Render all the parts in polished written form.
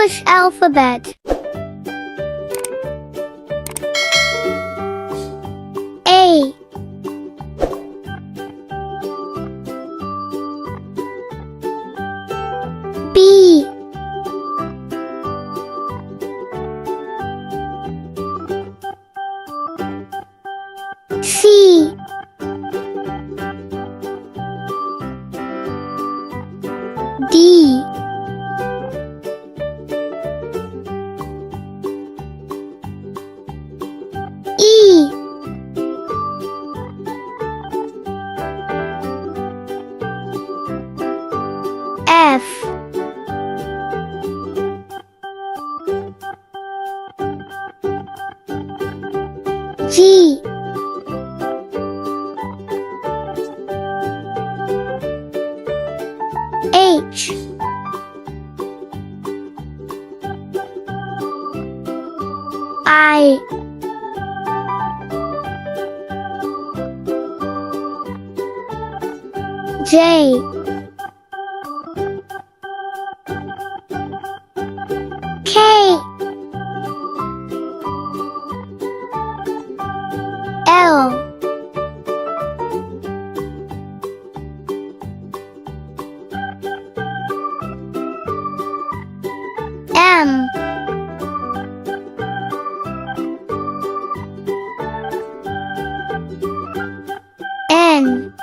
English alphabet. A, B, C, D, E, F, G, H, I, J, K, L, M, N,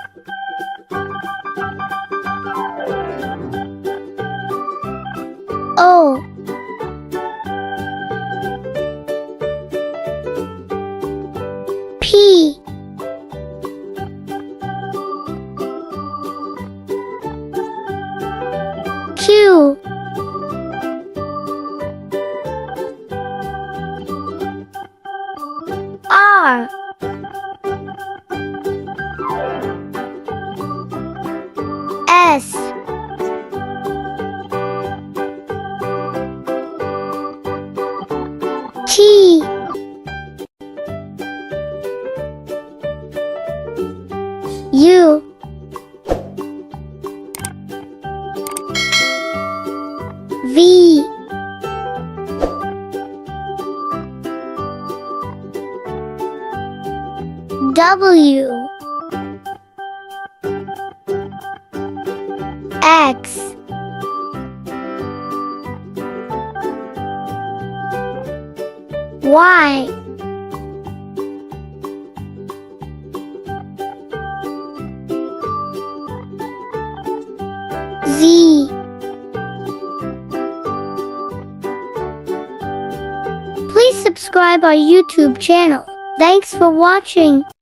O, P, Q, R, S, T, U, V, W, X, Y, Z. Please subscribe our YouTube channel. Thanks for watching.